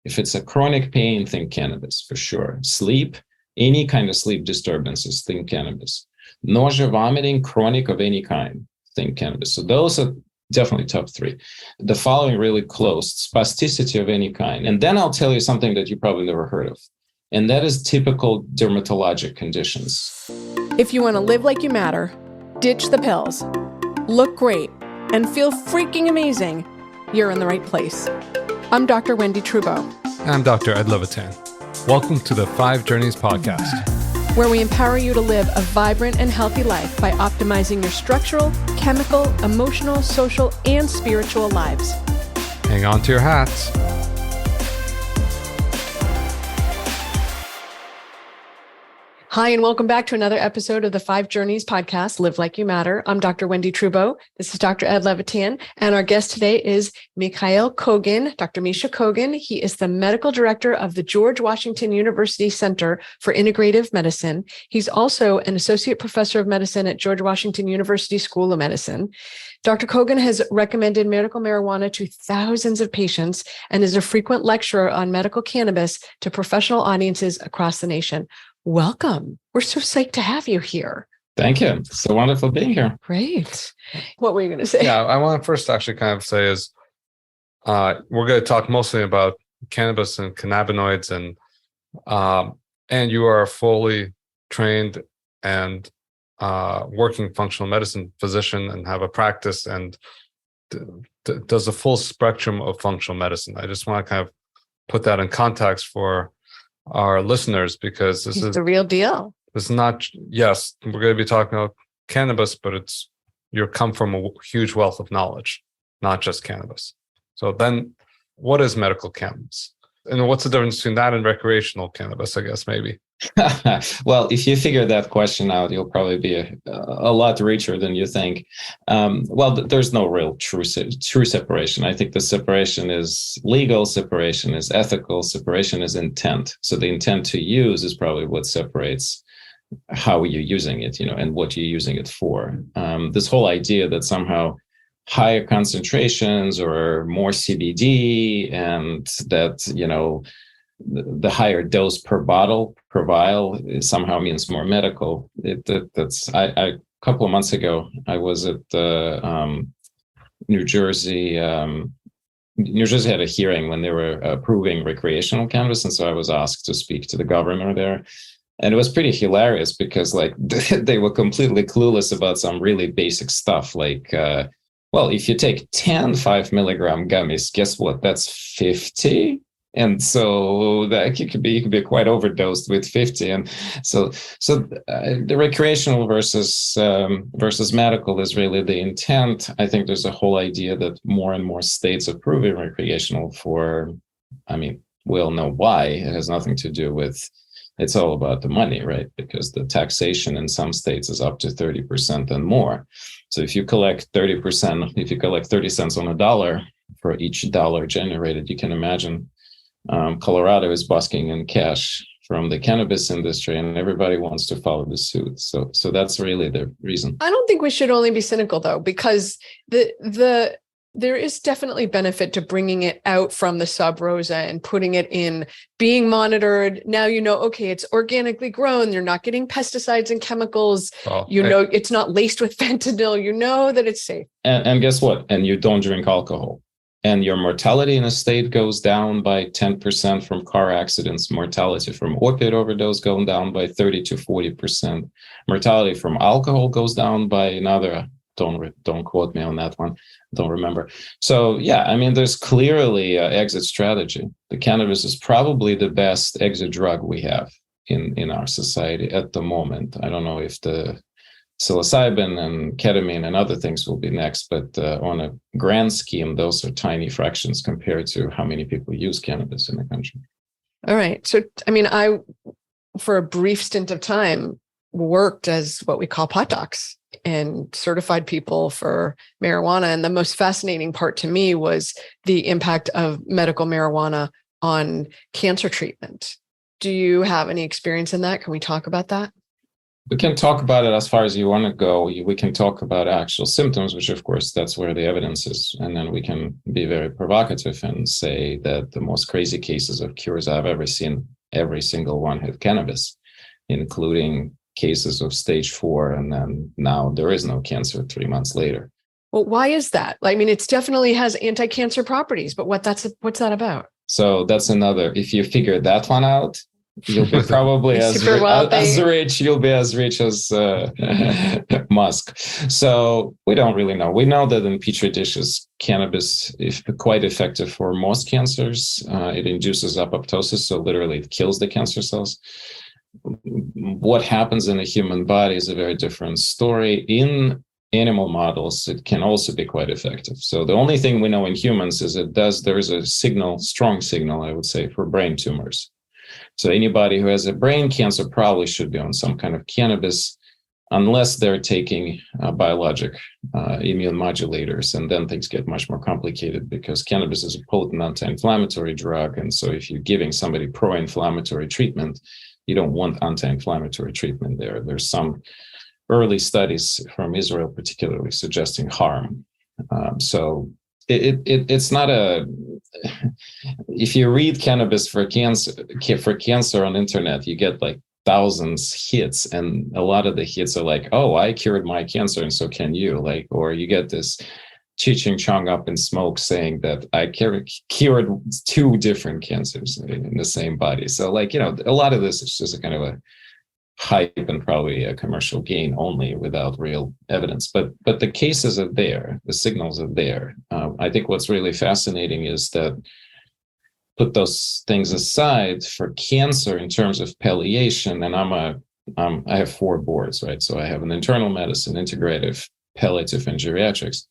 If it's a chronic pain, think cannabis for sure. Sleep, any kind of sleep disturbances, think cannabis. Nausea, vomiting, chronic of any kind, think cannabis. So those are definitely top three. The following really close: spasticity of any kind. And then I'll tell you something that you probably never heard of, and that is typical dermatologic conditions. If you want to live like you matter, ditch the pills, look great, and feel freaking amazing, you're in the right place. I'm Dr. Wendy Trudeau. I'm Dr. Ed Levitan. Welcome to the 5 Journeys podcast, where we empower you to live a vibrant and healthy life by optimizing your structural, chemical, emotional, social, and spiritual lives. Hang on to your hats. Hi, and welcome back to another episode of the 5 Journeys podcast, Live Like You Matter. I'm Dr. Wendy Trudeau. This is Dr. Ed Levitan, and our guest today is Misha Kogan, Dr. Misha Kogan. He is the medical director of the George Washington University Center for Integrative Medicine. He's also an associate professor of medicine at George Washington University School of Medicine. Dr. Kogan has recommended medical marijuana to thousands of patients and is a frequent lecturer on medical cannabis to professional audiences across the nation. Welcome. We're so psyched to have you here. Thank you. So wonderful being here. Great. What were you going to say? Yeah, I want to first actually kind of say is we're going to talk mostly about cannabis and cannabinoids, and you are a fully trained and working functional medicine physician and have a practice and does a full spectrum of functional medicine. I just want to kind of put that in context for our listeners, because this is the real deal. It's not, yes, we're going to be talking about cannabis, but you come from a huge wealth of knowledge, not just cannabis. So then what is medical cannabis? And what's the difference between that and recreational cannabis, I guess, maybe? Well, if you figure that question out, you'll probably be a lot richer than you think. There's no real true separation. I think the separation is legal, separation is ethical, separation is intent. So the intent to use is probably what separates how you're using it, and what you're using it for. This whole idea that somehow higher concentrations or more CBD and that, the higher dose per bottle, per vial, somehow means more medical. A couple of months ago, I was at New Jersey. New Jersey had a hearing when they were approving recreational cannabis, and so I was asked to speak to the governor there. And it was pretty hilarious because, they were completely clueless about some really basic stuff, if you take 10 5-milligram gummies, guess what? That's 50. And so that you could be quite overdosed with 50. And so the recreational versus medical is really the intent. I think there's a whole idea that more and more states approving recreational we all know why. It has nothing to do with, it's all about the money, right? Because the taxation in some states is up to 30% and more. So if you collect 30%, if you collect 30 cents on a dollar for each dollar generated, you can imagine Colorado is busking in cash from the cannabis industry, and everybody wants to follow the suit. So that's really the reason. I don't think we should only be cynical, though, because there is definitely benefit to bringing it out from the sub rosa and putting it in, being monitored. Now, okay, it's organically grown. You're not getting pesticides and chemicals. It's not laced with fentanyl. You know that it's safe. And guess what? And you don't drink alcohol. And your mortality in a state goes down by 10% from car accidents. Mortality from opiate overdose going down by 30 to 40%. Mortality from alcohol goes down by another. Don't quote me on that one. Don't remember. So there's clearly an exit strategy. The cannabis is probably the best exit drug we have in our society at the moment. I don't know if the psilocybin and ketamine and other things will be next, but on a grand scheme, those are tiny fractions compared to how many people use cannabis in the country. All right. So, I, for a brief stint of time, worked as what we call pot docs and certified people for marijuana. And the most fascinating part to me was the impact of medical marijuana on cancer treatment. Do you have any experience in that? Can we talk about that? We can talk about it as far as you want to go. We can talk about actual symptoms, which of course that's where the evidence is. And then we can be very provocative and say that the most crazy cases of cures I've ever seen, every single one had cannabis, including cases of stage 4. And then now there is no cancer 3 months later. Well, why is that? I mean, it definitely has anti-cancer properties, but what's that about? So that's another, if you figure that one out, you'll be probably as rich. You'll be as rich as Musk. So we don't really know. We know that in petri dishes, cannabis is quite effective for most cancers. It induces apoptosis, so literally it kills the cancer cells. What happens in the human body is a very different story. In animal models, it can also be quite effective. So the only thing we know in humans is there is a strong signal, I would say, for brain tumors. So anybody who has a brain cancer probably should be on some kind of cannabis, unless they're taking biologic immune modulators. And then things get much more complicated because cannabis is a potent anti-inflammatory drug. And so if you're giving somebody pro-inflammatory treatment, you don't want anti-inflammatory treatment there. There's some early studies from Israel particularly suggesting harm. So it's not if you read cannabis for cancer on internet, you get like thousands hits, and a lot of the hits are like, oh, I cured my cancer and so can you, like, or you get this Cheech Chong up in smoke saying that I cured 2 different cancers in the same body. So like, a lot of this is just a kind of a hype and probably a commercial gain only without real evidence. But the cases are there, the signals are there. I think what's really fascinating is that, put those things aside, for cancer in terms of palliation, and I have 4 boards, right? So I have an internal medicine, integrative, palliative, and geriatrics.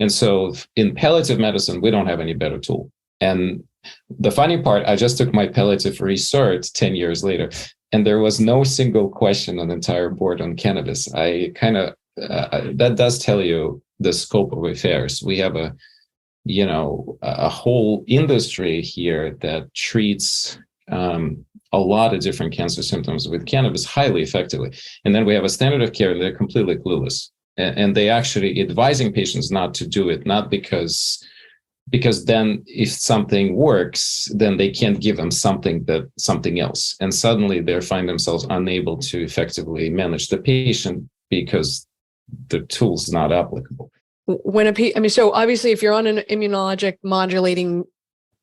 And so in palliative medicine, we don't have any better tool. And the funny part, I just took my palliative recert 10 years later, and there was no single question on the entire board on cannabis. I kind of, that does tell you the scope of affairs. We have a whole industry here that treats a lot of different cancer symptoms with cannabis highly effectively. And then we have a standard of care, and they're completely clueless. And they actually advising patients not to do it, not because then if something works, then they can't give them something else. And suddenly they find themselves unable to effectively manage the patient because the tool's not applicable. So obviously if you're on an immunologic modulating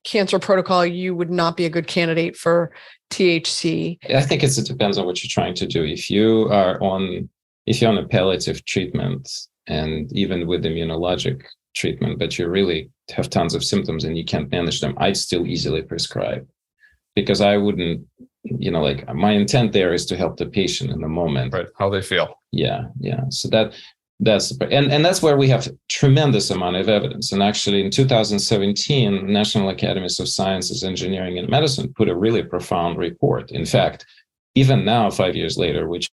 cancer protocol, you would not be a good candidate for THC. I think it depends on what you're trying to do. If you're on a palliative treatment, and even with immunologic treatment, but you really have tons of symptoms and you can't manage them, I'd still easily prescribe, because I wouldn't, my intent there is to help the patient in the moment. Right. How they feel. Yeah. So that's where we have tremendous amount of evidence. And actually in 2017, National Academies of Sciences, Engineering, and Medicine put a really profound report. In fact, even now, 5 years later, which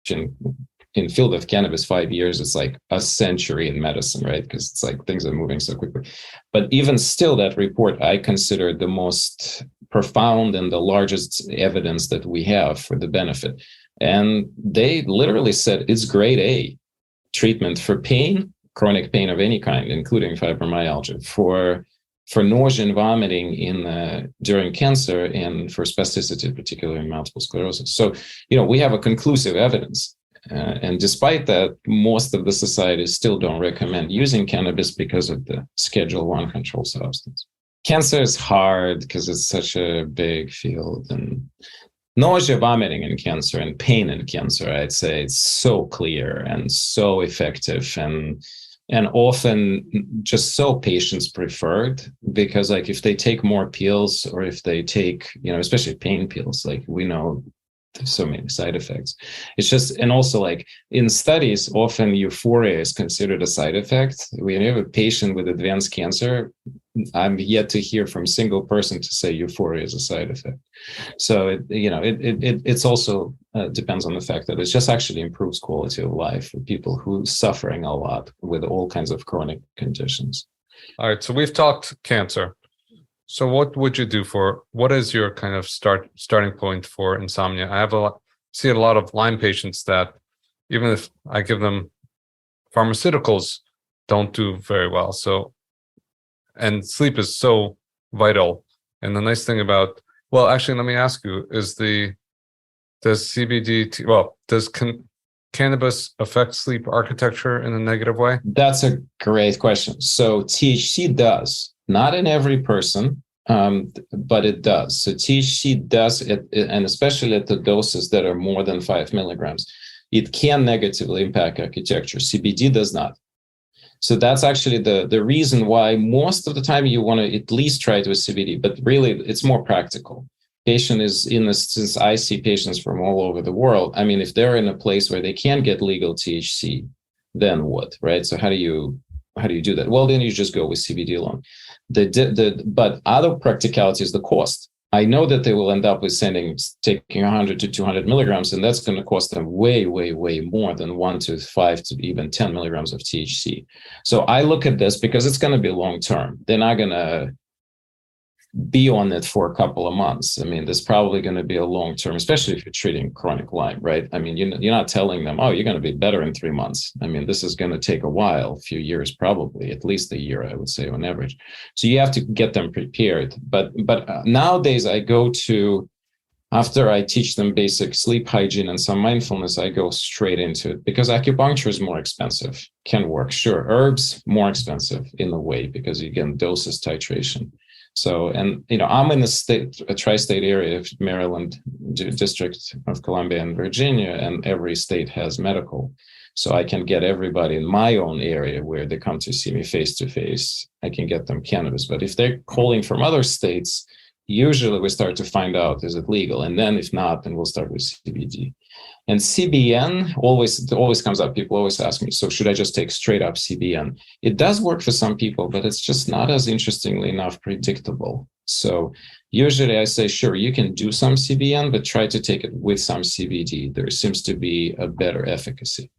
in field of cannabis, 5 years, it's like a century in medicine, right? Because it's like things are moving so quickly. But even still, that report I consider the most profound and the largest evidence that we have for the benefit. And they literally said it's grade A treatment for pain, chronic pain of any kind, including fibromyalgia, for nausea and vomiting during cancer, and for spasticity, particularly in multiple sclerosis. So, we have a conclusive evidence. And despite that, most of the societies still don't recommend using cannabis because of the Schedule I controlled substance. Cancer is hard because it's such a big field, and nausea, vomiting in cancer and pain in cancer, I'd say it's so clear and so effective, and often just so patients preferred, because like if they take more pills, or if they take, especially pain pills, like we know there's so many side effects. It's just, and also like in studies, often euphoria is considered a side effect. When you have a patient with advanced cancer, I'm yet to hear from a single person to say euphoria is a side effect. So it's also depends on the fact that it just actually improves quality of life for people who are suffering a lot with all kinds of chronic conditions. All right, so we've talked cancer. So what would you do what is your kind of starting point for insomnia? I see a lot of Lyme patients that even if I give them pharmaceuticals, don't do very well. So, and sleep is so vital. And the nice thing about, well, actually, let me ask you: does CBD? Does cannabis affect sleep architecture in a negative way? That's a great question. So THC does, not in every person, but it does. So THC does, and especially at the doses that are more than 5 milligrams, it can negatively impact architecture. CBD does not. So that's actually the reason why most of the time you want to at least try it with CBD, but really it's more practical. Patient is in this, since I see patients from all over the world. I mean, if they're in a place where they can get legal THC, then what, right? So how do you do that? Well, then you just go with CBD alone. But other practicality is the cost. I know that they will end up with taking 100 to 200 milligrams, and that's going to cost them way, way, way more than 1 to 5 to even 10 milligrams of THC. So I look at this because it's going to be long term. They're not going to be on it for a couple of months. I mean, there's probably going to be a long term, especially if you're treating chronic Lyme, right? I mean, you're not telling them, oh, you're going to be better in 3 months. I mean, this is going to take a while, a few years, probably at least a year, I would say on average. So you have to get them prepared. But nowadays I go to, after I teach them basic sleep hygiene and some mindfulness, I go straight into it because acupuncture is more expensive, can work. Sure, herbs, more expensive in a way because you get doses titration. So, and, I'm in a tri-state area of Maryland, District of Columbia and Virginia, and every state has medical. So I can get everybody in my own area where they come to see me face to face, I can get them cannabis. But if they're calling from other states, usually we start to find out, is it legal? And then if not, then we'll start with CBD. And CBN always comes up. People always ask me, so should I just take straight up CBN? It does work for some people, but it's just not as interestingly enough predictable. So usually I say, sure, you can do some CBN, but try to take it with some CBD. There seems to be a better efficacy.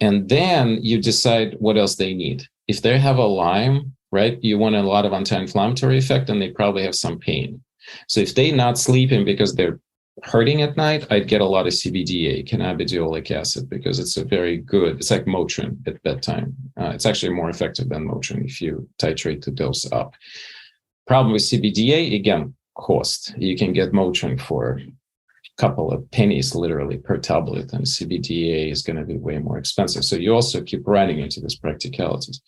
And then you decide what else they need. If they have a Lyme, right, you want a lot of anti-inflammatory effect, and they probably have some pain. So if they're not sleeping because they're hurting at night, I'd get a lot of CBDA, cannabidiolic acid, because it's it's like Motrin at bedtime. It's actually more effective than Motrin if you titrate the dose up. Problem with CBDA, again, cost. You can get Motrin for a couple of pennies literally per tablet, and CBDA is going to be way more expensive. So you also keep running into these practicalities.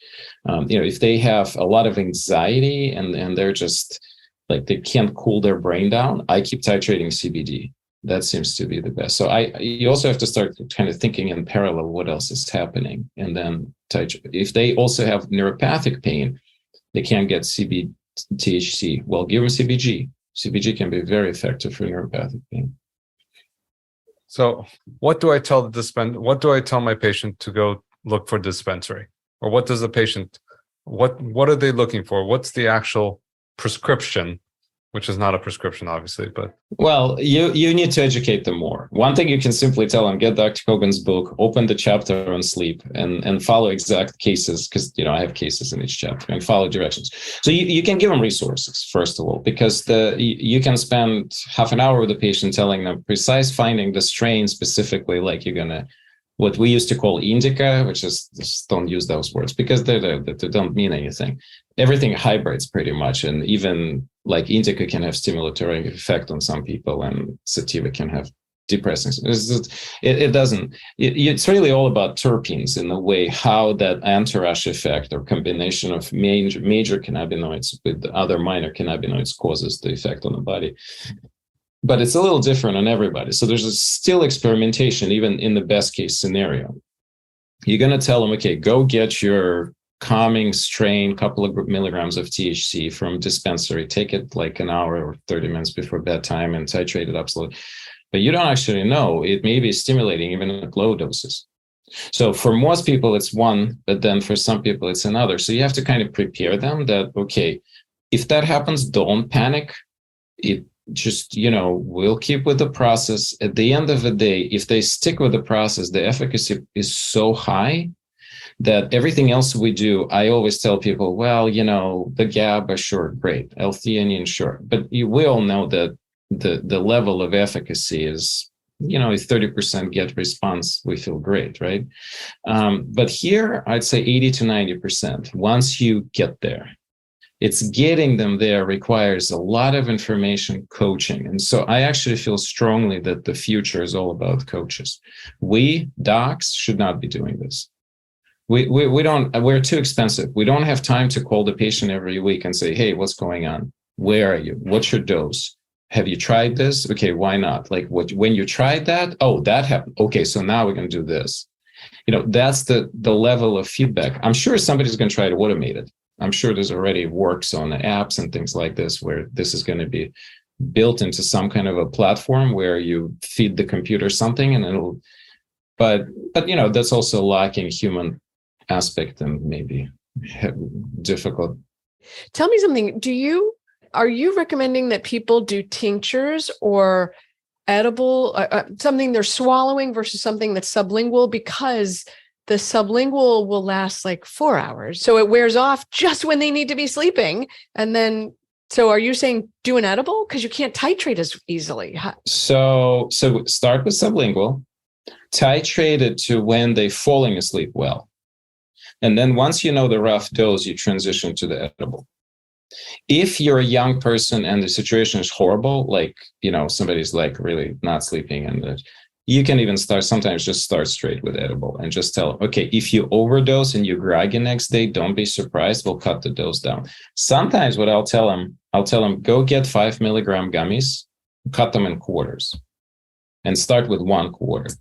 If they have a lot of anxiety and they're just like they can't cool their brain down, I keep titrating CBD. That seems to be the best. So you also have to start kind of thinking in parallel what else is happening, and then titrate. If they also have neuropathic pain, they can't get THC. Well, give them CBG. CBG can be very effective for neuropathic pain. So, what do I tell my patient to go look for dispensary, or what does the patient? What are they looking for? What's the actual prescription, which is not a prescription, obviously, but well, you need to educate them more. One thing you can simply tell them: get Dr. Kogan's book, open the chapter on sleep, and follow exact cases, because I have cases in each chapter, and follow directions. So you can give them resources first of all, because you can spend half an hour with the patient telling them precise finding the strain specifically, like you're gonna. What we used to call indica, which is, just don't use those words because they don't mean anything. Everything hybrids pretty much. And even like indica can have stimulatory effect on some people, and sativa can have depressing. It's really all about terpenes in a way, how that entourage effect or combination of major cannabinoids with other minor cannabinoids causes the effect on the body. But it's a little different on everybody. So there's still experimentation, even in the best case scenario. You're going to tell them, okay, go get your calming strain, couple of milligrams of THC from dispensary, take it like an hour or 30 minutes before bedtime and titrate it up slowly. But you don't actually know, it may be stimulating even at low doses. So for most people, it's one, but then for some people, it's another. So you have to kind of prepare them that, okay, if that happens, don't panic. It just, we'll keep with the process. At the end of the day, if they stick with the process, the efficacy is so high that everything else we do, I always tell people, well, the GABA, sure, great. L-theanine, sure. But we all know that the level of efficacy is if 30% get response, we feel great, right? But here, I'd say 80 to 90%. Once you get there, it's getting them there requires a lot of information, coaching. And so I actually feel strongly that the future is all about coaches. We, docs, should not be doing this. We're too expensive. We don't have time to call the patient every week and say, hey, what's going on? Where are you? What's your dose? Have you tried this? Okay, why not? Like when you tried that, oh, that happened. Okay, so now we're going to do this. That's the level of feedback. I'm sure somebody's going to try to automate it. I'm sure there's already works on the apps and things like this where this is going to be built into some kind of a platform where you feed the computer something and it'll, but that's also lacking human aspect and maybe difficult. Tell me something. Are you recommending that people do tinctures or edible, something they're swallowing versus something that's sublingual? Because the sublingual will last like 4 hours. So it wears off just when they need to be sleeping. And then, so are you saying do an edible? Because you can't titrate as easily. So start with sublingual, titrate it to when they're falling asleep well. And then once you know the rough dose, you transition to the edible. If you're a young person and the situation is horrible, like, somebody's like really not sleeping and you can even sometimes just start straight with edible and just tell them, okay, if you overdose and you're groggy next day, don't be surprised. We'll cut the dose down. Sometimes what I'll tell them, go get 5 milligram gummies, cut them in quarters and start with 1 quarter,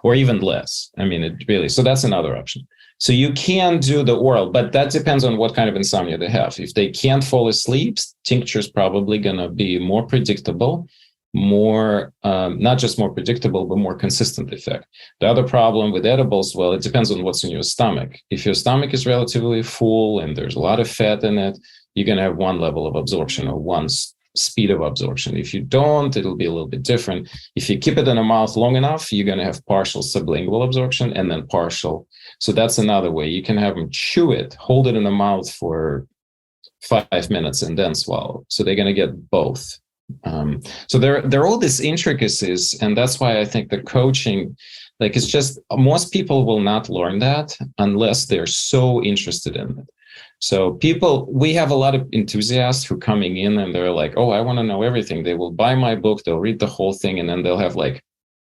or even less. I mean, it really, so that's another option. So you can do the oral, but that depends on what kind of insomnia they have. If they can't fall asleep, tincture is probably going to be more predictable, more, not just more predictable, but more consistent effect. The other problem with edibles, well, it depends on what's in your stomach. If your stomach is relatively full and there's a lot of fat in it, you're going to have one level of absorption or one speed of absorption. If you don't, it'll be a little bit different. If you keep it in the mouth long enough, you're going to have partial sublingual absorption and then partial. So that's another way. You can have them chew it, hold it in the mouth for 5 minutes and then swallow. So they're going to get both. So there are all these intricacies, and that's why I think the coaching, like, it's just most people will not learn that unless they're so interested in it. So we have a lot of enthusiasts who coming in and they're like, oh, I want to know everything. They will buy my book, they'll read the whole thing, and then they'll have like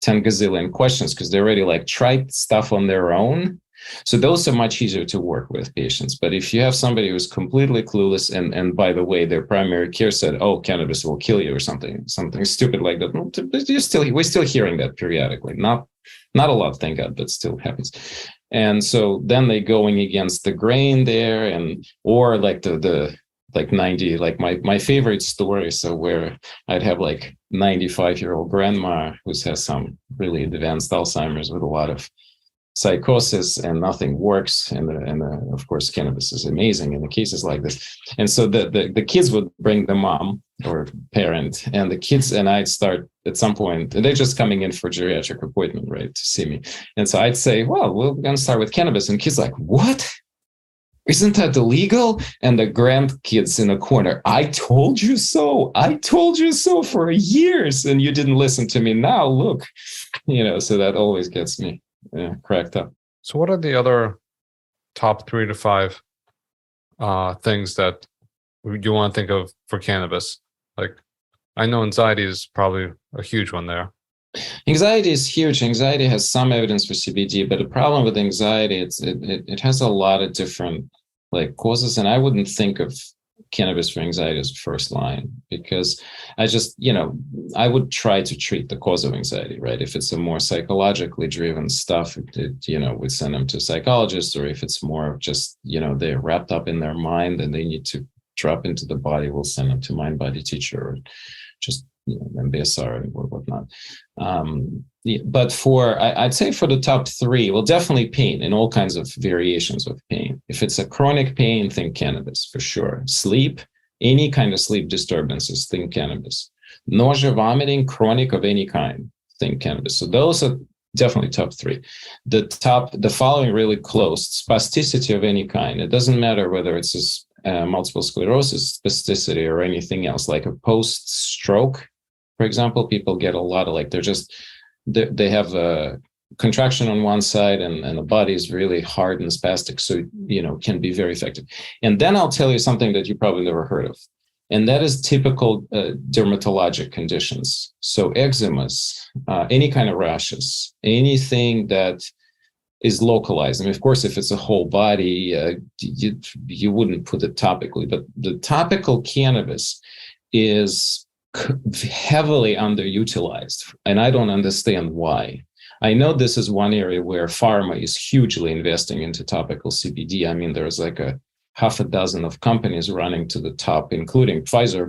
10 gazillion questions because they already like tried stuff on their own. So those are much easier to work with patients. But if you have somebody who's completely clueless, and by the way, their primary care said, oh, cannabis will kill you or something stupid like that, we're still hearing that periodically. Not a lot, thank God, but still happens. And so then they going against the grain there, or like the like 90, like my favorite story. So where I'd have like 95-year-old grandma who has some really advanced Alzheimer's with a lot of psychosis and nothing works. And of course, cannabis is amazing in the cases like this. And so the kids would bring the mom or parent, and the kids and I'd start at some point, they're just coming in for geriatric appointment, right, to see me. And so I'd say, well, we're going to start with cannabis. And kids like, what? Isn't that illegal? And the grandkids in the corner, I told you so. I told you so for years, and you didn't listen to me. Now look, so that always gets me cracked up. So what are the other top 3 to 5 things that you want to think of for cannabis? Like, I know anxiety is probably a huge one there. Anxiety is huge. Anxiety has some evidence for CBD, but the problem with anxiety, it has a lot of different like causes, and I wouldn't think of cannabis for anxiety as first line, because I just, I would try to treat the cause of anxiety, right? If it's a more psychologically driven stuff, we'd send them to psychologists, or if it's more just, they're wrapped up in their mind and they need to drop into the body, we'll send them to mind-body teacher or just MBSR or whatnot. But I'd say for the top 3, well, definitely pain and all kinds of variations of pain. If it's a chronic pain, think cannabis for sure. Sleep, any kind of sleep disturbances, think cannabis. Nausea, vomiting, chronic of any kind, think cannabis. So those are definitely top 3. The following really close: spasticity of any kind. It doesn't matter whether it's multiple sclerosis spasticity or anything else, like a post-stroke for example, people get a lot of they have a contraction on one side and the body is really hard and spastic. So, can be very effective. And then I'll tell you something that you probably never heard of. And that is typical dermatologic conditions. So eczemas, any kind of rashes, anything that is localized. I mean, of course, if it's a whole body, you wouldn't put it topically, but the topical cannabis is heavily underutilized. And I don't understand why. I know this is one area where pharma is hugely investing into topical CBD. I mean, there's like a half a dozen of companies running to the top, including Pfizer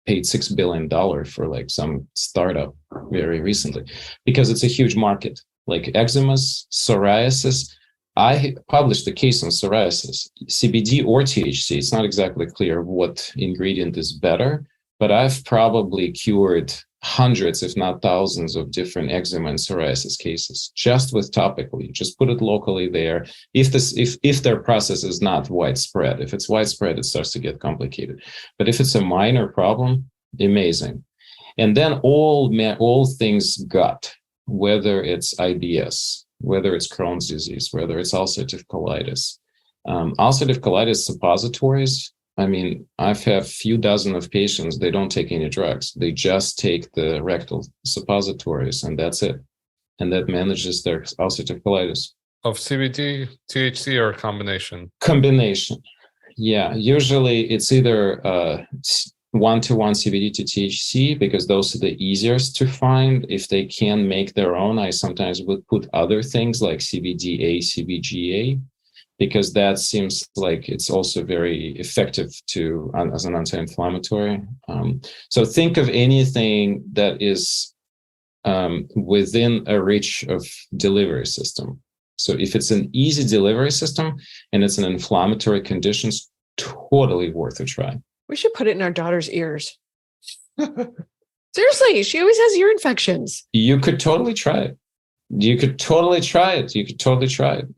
paid $6 billion for like some startup very recently, because it's a huge market. Like eczemas, psoriasis. I published a case on psoriasis, CBD or THC. It's not exactly clear what ingredient is better, but I've probably cured hundreds, if not thousands, of different eczema and psoriasis cases just with topically. Just put it locally there. If their process is not widespread, if it's widespread, it starts to get complicated. But if it's a minor problem, amazing. And then all things gut, whether it's IBS, whether it's Crohn's disease, whether it's ulcerative colitis. Ulcerative colitis suppositories. I mean, I've had a few dozen of patients, they don't take any drugs. They just take the rectal suppositories and that's it. And that manages their ulcerative colitis. Of CBD, THC, or a combination? Combination. Yeah, usually it's either 1-to-1 CBD to THC, because those are the easiest to find. If they can make their own, I sometimes would put other things like CBDA, CBGA, because that seems like it's also very effective as an anti-inflammatory. So think of anything that is within a reach of delivery system. So if it's an easy delivery system and it's an inflammatory condition, it's totally worth a try. We should put it in our daughter's ears. Seriously, she always has ear infections. You could totally try it. You could totally try it.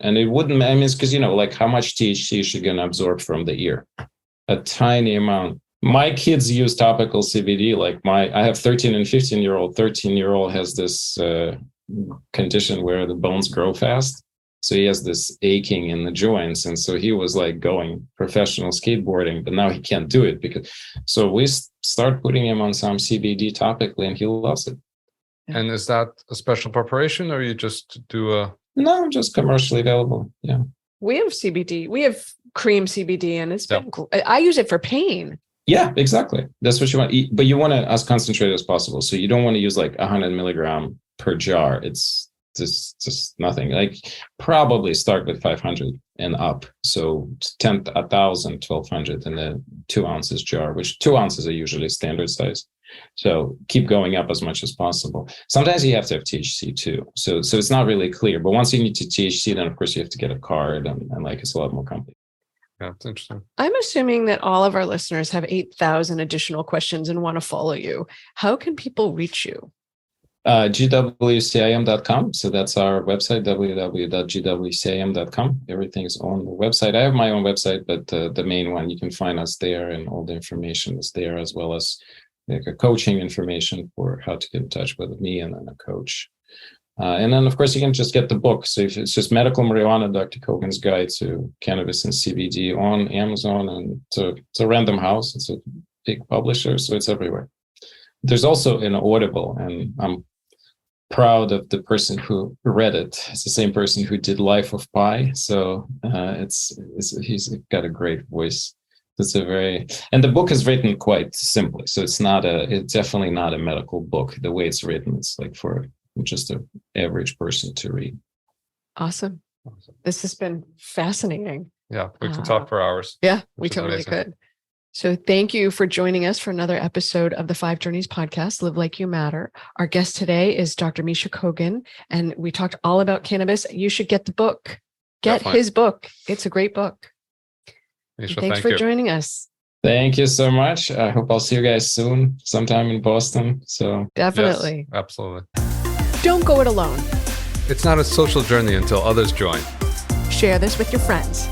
And it wouldn't, I mean, it's because, like how much THC is she going to absorb from the ear? A tiny amount. My kids use topical CBD. Like I have 13 and 15-year-old. 13-year-old has this condition where the bones grow fast. So he has this aching in the joints. And so he was like going professional skateboarding, but now he can't do it so we start putting him on some CBD topically and he loves it. And is that a special preparation or you just do No, just commercially available. Yeah. We have CBD. We have cream CBD and it's been cool. I use it for pain. Yeah, exactly. That's what you want. But you want it as concentrated as possible. So you don't want to use like 100 milligram per jar. It's just nothing. Like probably start with 500 and up. So 1,000, 1,200 in a 2 ounces jar, which 2 ounces are usually standard size. So keep going up as much as possible. Sometimes you have to have THC too. So it's not really clear. But once you need to THC, then of course you have to get a card and like it's a lot more complicated. Yeah, it's interesting. I'm assuming that all of our listeners have 8,000 additional questions and want to follow you. How can people reach you? GWCIM.com. So that's our website, www.gwcim.com. Everything is on the website. I have my own website, but the main one, you can find us there and all the information is there, as well as like a coaching information for how to get in touch with me and then a coach. And then, of course, you can just get the book. So if it's just Medical Marijuana, Dr. Kogan's Guide to Cannabis and CBD on Amazon. And it's a Random House. It's a big publisher, so it's everywhere. There's also an Audible, and I'm proud of the person who read it. It's the same person who did Life of Pi. So he's got a great voice. And the book is written quite simply. So it's definitely not a medical book. The way it's written, it's like for just an average person to read. Awesome. This has been fascinating. Yeah, we can talk for hours. Yeah, we totally could. So thank you for joining us for another episode of the 5 Journeys podcast, Live Like You Matter. Our guest today is Dr. Misha Kogan, and we talked all about cannabis. You should get the book. Get his book. It's a great book. Misha, thanks for joining us. Thank you so much. I hope I'll see you guys soon, sometime in Boston. So definitely. Yes, absolutely. Don't go it alone. It's not a social journey until others join. Share this with your friends.